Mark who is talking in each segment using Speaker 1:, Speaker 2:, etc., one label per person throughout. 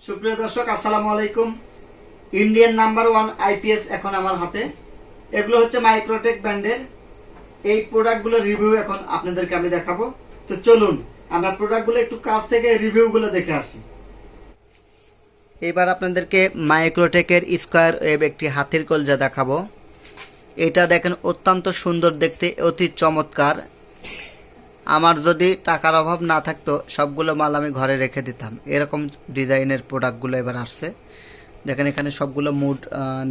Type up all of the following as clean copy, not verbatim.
Speaker 1: সুপ্রিয় দর্শক আসসালামু আলাইকুম। ইন্ডিয়ান নাম্বার 1 আইপিএস এখন আমার হাতে। এগুলো হচ্ছে মাইক্রোটেক ব্র্যান্ডের। এই প্রোডাক্টগুলোর রিভিউ এখন আপনাদেরকে আমি দেখাবো। তো চলুন আমরা প্রোডাক্টগুলো একটু কাছ থেকে রিভিউগুলো দেখে আসি। এবার আপনাদেরকে মাইক্রোটেকের স্কয়ার ওয়েভ একটি হাতের কলজা দেখাবো। এটা দেখেন অত্যন্ত সুন্দর দেখতে, অতি চমৎকার। আমার যদি টাকার অভাব না থাকতো সবগুলো মাল আমি ঘরে রেখে দিতাম। এরকম ডিজাইনের প্রোডাক্টগুলো এবার আসছে। দেখেন এখানে সবগুলো মুড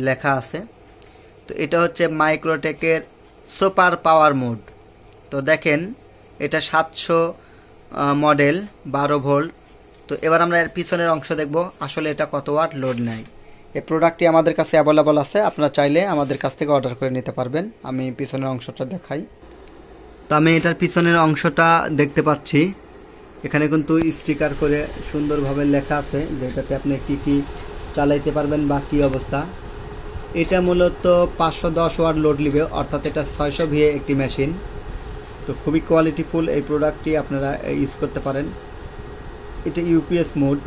Speaker 1: লেখা আছে। তো এটা হচ্ছে মাইক্রোটেকের সুপার পাওয়ার মুড। তো দেখেন এটা 700 মডেল 12 ভোল্ট। তো এবার আমরা এর পিছনের অংশ দেখব আসলে এটা কত ওয়াট লোড নেয়। এই প্রোডাক্টটি আমাদের কাছে অ্যাভেলেবল আছে, আপনারা চাইলে আমাদের কাছ থেকে অর্ডার করে নিতে পারবেন। আমি পিছনের অংশটা দেখাই। তো আমি এটার পিছনের অংশটা দেখতে পাচ্ছি। এখানে কিন্তু স্টিকার করে সুন্দরভাবে লেখা আছে যে এটাতে আপনি কি কি চালাইতে পারবেন বা কী অবস্থা। এটা মূলত 510 ওয়াট লোড নিবে, অর্থাৎ এটা 600 VA একটি মেশিন। তো খুবই কোয়ালিটিফুল এই প্রোডাক্টটি, আপনারা ইউজ করতে পারেন। এটা ইউপিএস মোড,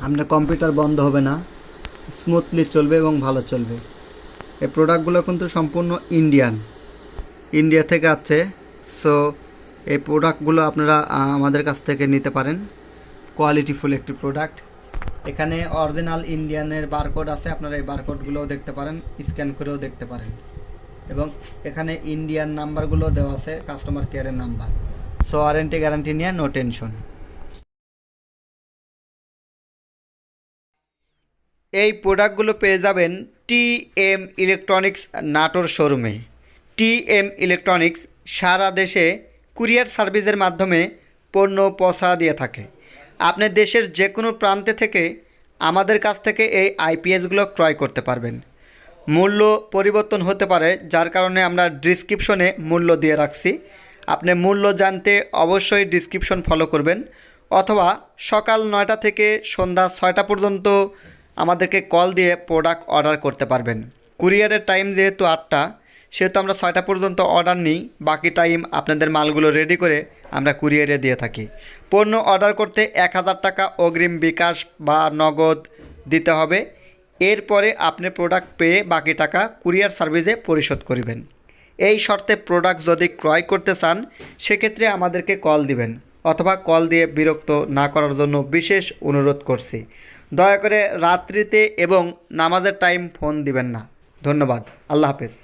Speaker 1: আপনার কম্পিউটার বন্ধ হবে না, স্মুথলি চলবে এবং ভালো চলবে। এই প্রোডাক্টগুলো কিন্তু সম্পূর্ণ ইন্ডিয়া থেকে আছে। সো এই প্রোডাক্টগুলো আপনারা আমাদের কাছ থেকে নিতে পারেন। কোয়ালিটিফুল একটি প্রোডাক্ট। এখানে অরিজিনাল ইন্ডিয়ানের বারকোড আছে, আপনারা এই বারকোডগুলোও দেখতে পারেন, স্ক্যান করেও দেখতে পারেন। এবং এখানে ইন্ডিয়ান নাম্বারগুলো দেওয়া আছে, কাস্টমার কেয়ারের নাম্বার। সো ওয়ারেন্টি গ্যারান্টি নিয়ে নো টেনশন। এই প্রোডাক্টগুলো পেয়ে যাবেন টিএম ইলেকট্রনিক্স নাটোর শোরুমে। টিএম ইলেকট্রনিক্স সারা দেশে কুরিয়ার সার্ভিসের মাধ্যমে পণ্য পৌঁছা দিয়ে থাকে। আপনি দেশের যে কোনো প্রান্তে থেকে আমাদের কাছ থেকে এই আইপিএসগুলো ক্রয় করতে পারবেন। মূল্য পরিবর্তন হতে পারে, যার কারণে আমরা ডিসক্রিপশনে মূল্য দিয়ে রাখছি। আপনি মূল্য জানতে অবশ্যই ডিসক্রিপশন ফলো করবেন, অথবা সকাল 9টা থেকে সন্ধ্যা 6টা পর্যন্ত আমাদেরকে কল দিয়ে প্রোডাক্ট অর্ডার করতে পারবেন। কুরিয়ারের টাইম যেহেতু 8টা, সেহেতু আমরা 6টা পর্যন্ত অর্ডার নিই। বাকি টাইম আপনাদের মালগুলো রেডি করে আমরা কুরিয়ারে দিয়ে থাকি। পণ্য অর্ডার করতে 1000 টাকা অগ্রিম বিকাশ বা নগদ দিতে হবে। এরপরে আপনি প্রোডাক্ট পেয়ে বাকি টাকা কুরিয়ার সার্ভিসে পরিশোধ করবেন। এই শর্তে প্রোডাক্ট যদি ক্রয় করতে চান সেক্ষেত্রে আমাদেরকে কল দিবেন, অথবা কল দিয়ে বিরক্ত না করার জন্য বিশেষ অনুরোধ করছি। দয়া করে রাত্রিতে এবং নামাজের টাইম ফোন দিবেন না। ধন্যবাদ। আল্লাহ হাফেজ।